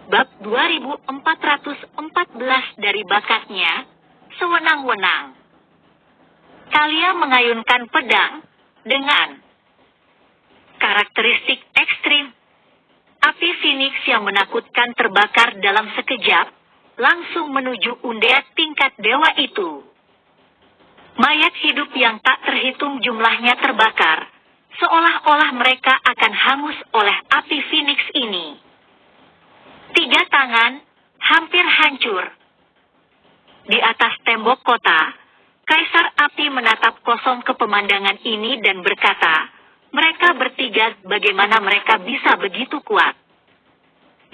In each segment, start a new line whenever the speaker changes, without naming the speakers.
Bab 2414 dari bakatnya, sewenang-wenang. Thalia mengayunkan pedang dengan karakteristik ekstrim. Api Phoenix yang menakutkan terbakar dalam sekejap, langsung menuju undead tingkat dewa itu. Mayat hidup yang tak terhitung jumlahnya terbakar, seolah-olah mereka akan hangus oleh api Phoenix ini. 3 tangan hampir hancur. Di atas tembok kota, Kaisar Api menatap kosong ke pemandangan ini dan berkata, mereka bertiga bagaimana mereka bisa begitu kuat.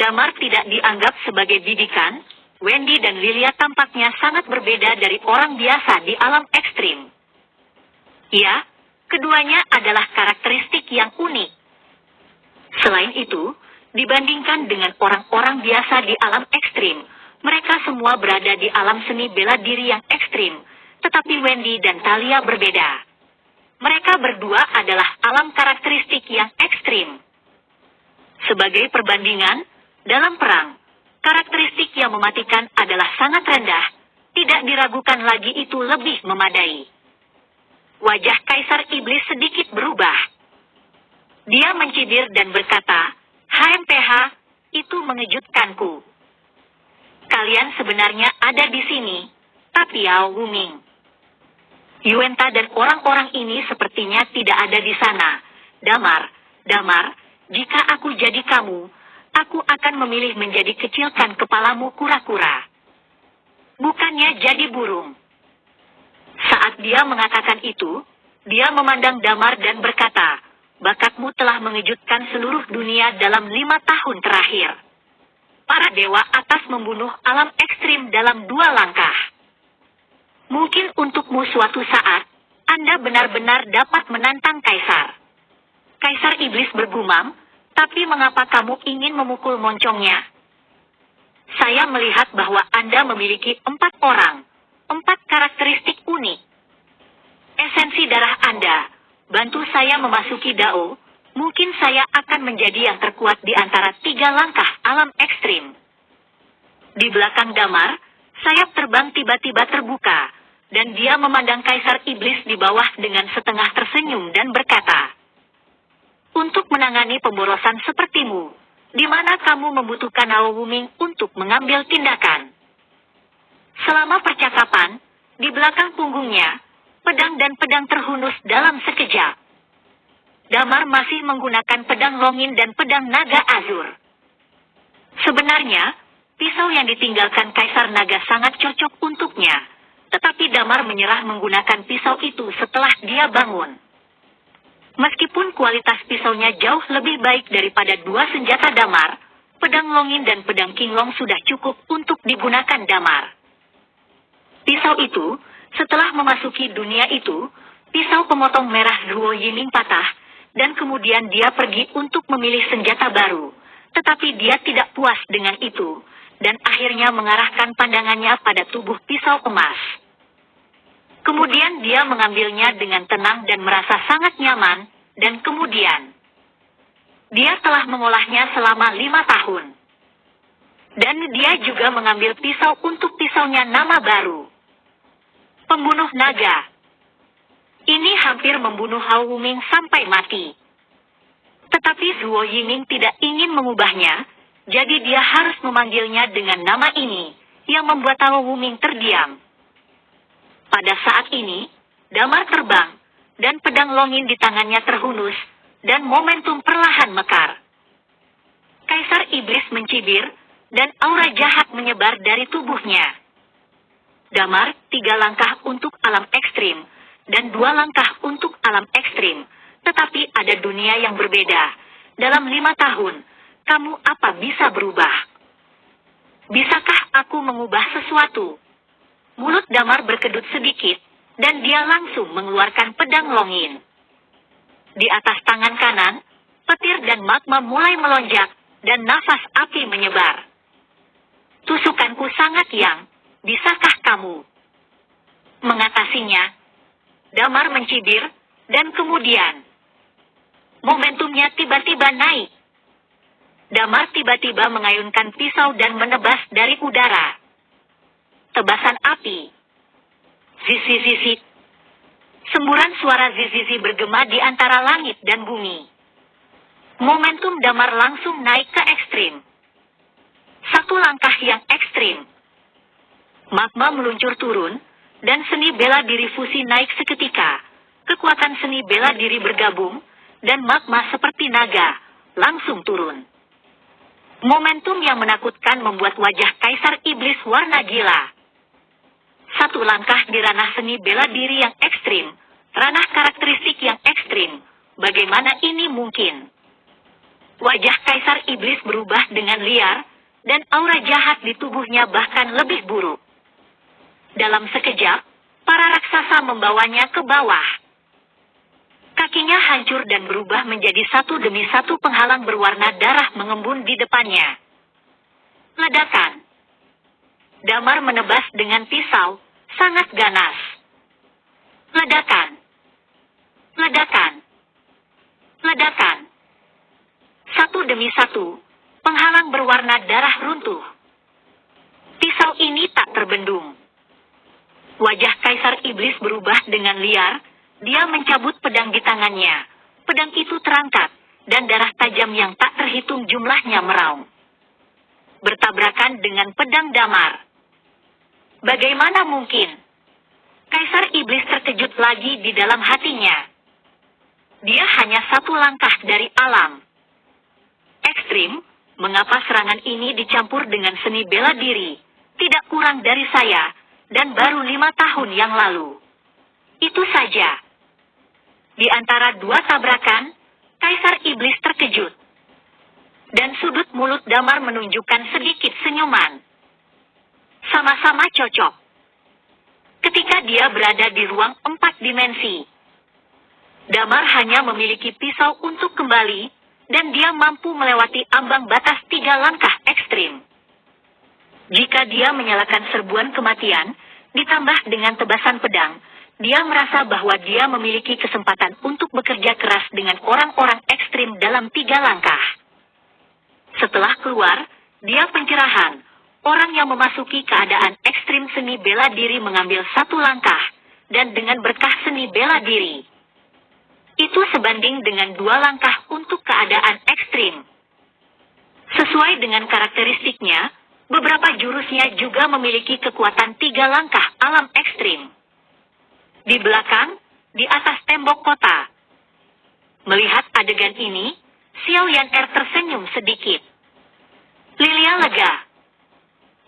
Damar tidak dianggap sebagai bidikan. Wendy dan Lilia tampaknya sangat berbeda dari orang biasa di alam ekstrim. Ya, keduanya adalah karakteristik yang unik. Selain itu, dibandingkan dengan orang-orang biasa di alam ekstrim, mereka semua berada di alam seni bela diri yang ekstrim, tetapi Wendy dan Thalia berbeda. Mereka berdua adalah alam karakteristik yang ekstrim. Sebagai perbandingan, dalam perang, karakteristik yang mematikan adalah sangat rendah, tidak diragukan lagi itu lebih memadai. Wajah Kaisar Iblis sedikit berubah. Dia mencibir dan berkata, HMPH, itu mengejutkanku. Kalian sebenarnya ada di sini, tapi Yao Wuming. Yuenta dan orang-orang ini sepertinya tidak ada di sana. Damar, jika aku jadi kamu, aku akan memilih menjadi kecilkan kepalamu kura-kura. Bukannya jadi burung. Saat dia mengatakan itu, dia memandang Damar dan berkata, bakatmu telah mengejutkan seluruh dunia dalam 5 tahun terakhir. Para dewa atas membunuh alam ekstrim dalam 2 langkah. Mungkin untukmu suatu saat, Anda benar-benar dapat menantang Kaisar. Kaisar Iblis bergumam, tapi mengapa kamu ingin memukul moncongnya? Saya melihat bahwa Anda memiliki 4 orang, 4 karakteristik unik. Esensi darah Anda, bantu saya memasuki Dao, mungkin saya akan menjadi yang terkuat di antara 3 langkah alam ekstrim. Di belakang Damar, sayap terbang tiba-tiba terbuka, dan dia memandang Kaisar Iblis di bawah dengan setengah tersenyum dan berkata, untuk menangani pemborosan sepertimu, di mana kamu membutuhkan Yao Wuming untuk mengambil tindakan. Selama percakapan, di belakang punggungnya, pedang dan pedang terhunus dalam sekejap. Damar masih menggunakan pedang Longin dan pedang naga azur. Sebenarnya, pisau yang ditinggalkan Kaisar Naga sangat cocok untuknya, tetapi Damar menyerah menggunakan pisau itu setelah dia bangun. Meskipun kualitas pisaunya jauh lebih baik daripada 2 senjata Damar, pedang Longin dan pedang Qinglong sudah cukup untuk digunakan Damar. Pisau itu, setelah memasuki dunia itu, pisau pemotong merah Zuo Yiming patah, dan kemudian dia pergi untuk memilih senjata baru. Tetapi dia tidak puas dengan itu, dan akhirnya mengarahkan pandangannya pada tubuh pisau emas. Kemudian dia mengambilnya dengan tenang dan merasa sangat nyaman, dan kemudian dia telah mengolahnya selama 5 tahun. Dan dia juga mengambil pisau untuk pisaunya nama baru. Pembunuh naga. Ini hampir membunuh Yao Wuming sampai mati. Tetapi Zuo Yiming tidak ingin mengubahnya, jadi dia harus memanggilnya dengan nama ini, yang membuat Yao Wuming terdiam. Pada saat ini, Damar terbang, dan pedang Longin di tangannya terhunus, dan momentum perlahan mekar. Kaisar Iblis mencibir, dan aura jahat menyebar dari tubuhnya. Damar, 3 langkah untuk alam ekstrim, dan 2 langkah untuk alam ekstrim, tetapi ada dunia yang berbeda. Dalam 5 tahun, kamu apa bisa berubah? Bisakah aku mengubah sesuatu? Mulut Damar berkedut sedikit, dan dia langsung mengeluarkan pedang Longin. Di atas tangan kanan, petir dan magma mulai melonjak, dan nafas api menyebar. Tusukanku sangat yang, bisakah kamu mengatasinya? Damar mencibir, dan kemudian momentumnya tiba-tiba naik. Damar tiba-tiba mengayunkan pisau dan menebas dari udara. Tebasan api. Zizi-zizi. Semburan suara zizi bergema di antara langit dan bumi. Momentum Damar langsung naik ke ekstrim. Satu langkah yang ekstrim. Magma meluncur turun, dan seni bela diri fusi naik seketika. Kekuatan seni bela diri bergabung, dan magma seperti naga, langsung turun. Momentum yang menakutkan membuat wajah Kaisar Iblis warna gila. Satu langkah di ranah seni bela diri yang ekstrim, ranah karakteristik yang ekstrim. Bagaimana ini mungkin? Wajah Kaisar Iblis berubah dengan liar, dan aura jahat di tubuhnya bahkan lebih buruk. Dalam sekejap, para raksasa membawanya ke bawah. Kakinya hancur dan berubah menjadi satu demi satu penghalang berwarna darah mengembun di depannya. Ledakan. Damar menebas dengan pisau, sangat ganas. Ledakan. Ledakan. Ledakan. Satu demi satu, penghalang berwarna darah runtuh. Pisau ini tak terbendung. Wajah Kaisar Iblis berubah dengan liar. Dia mencabut pedang di tangannya. Pedang itu terangkat, dan darah tajam yang tak terhitung jumlahnya meraung. Bertabrakan dengan pedang Damar. Bagaimana mungkin? Kaisar Iblis terkejut lagi di dalam hatinya. Dia hanya satu langkah dari alam. Ekstrim, mengapa serangan ini dicampur dengan seni bela diri? Tidak kurang dari saya, dan baru 5 tahun yang lalu. Itu saja. Di antara dua tabrakan, Kaisar Iblis terkejut. Dan sudut mulut Damar menunjukkan sedikit senyuman. Sama-sama cocok. Ketika dia berada di ruang 4 dimensi, Damar hanya memiliki pisau untuk kembali, dan dia mampu melewati ambang batas 3 langkah ekstrim. Jika dia menyalakan serbuan kematian, ditambah dengan tebasan pedang, dia merasa bahwa dia memiliki kesempatan untuk bekerja keras dengan orang-orang ekstrim dalam 3 langkah. Setelah keluar, dia pencerahan. Orang yang memasuki keadaan ekstrim seni bela diri mengambil 1 langkah, dan dengan berkah seni bela diri. Itu sebanding dengan 2 langkah untuk keadaan ekstrim. Sesuai dengan karakteristiknya, beberapa jurusnya juga memiliki kekuatan 3 langkah alam ekstrim. Di belakang, di atas tembok kota. Melihat adegan ini, Xiao Yan-er tersenyum sedikit. Lilia lega.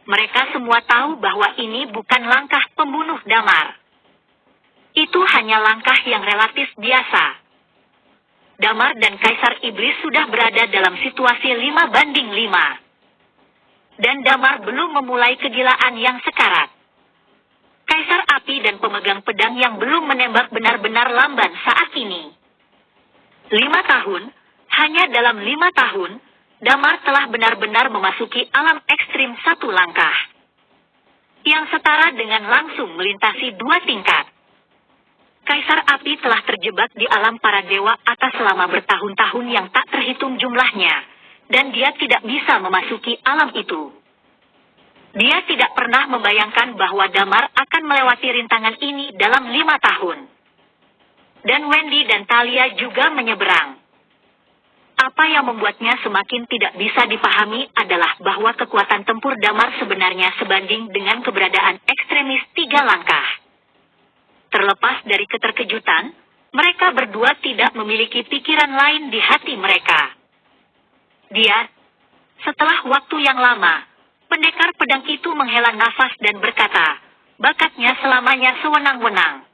Mereka semua tahu bahwa ini bukan langkah pembunuh Damar. Itu hanya langkah yang relatif biasa. Damar dan Kaisar Iblis sudah berada dalam situasi 5-5. Dan Damar belum memulai kegilaan yang sekarat. Kaisar Api dan pemegang pedang yang belum menembak benar-benar lamban saat ini. 5 tahun, hanya dalam 5 tahun, Damar telah benar-benar memasuki alam ekstrim 1 langkah. Yang setara dengan langsung melintasi 2 tingkat. Kaisar Api telah terjebak di alam para dewa atas selama bertahun-tahun yang tak terhitung jumlahnya, dan dia tidak bisa memasuki alam itu. Dia tidak pernah membayangkan bahwa Damar akan melewati rintangan ini dalam 5 tahun. Dan Wendy dan Talia juga menyeberang. Apa yang membuatnya semakin tidak bisa dipahami adalah bahwa kekuatan tempur Damar sebenarnya sebanding dengan keberadaan ekstremis 3 langkah. Terlepas dari keterkejutan, mereka berdua tidak memiliki pikiran lain di hati mereka. Setelah waktu yang lama, pendekar pedang itu menghela nafas dan berkata, bakatnya selamanya sewenang-wenang.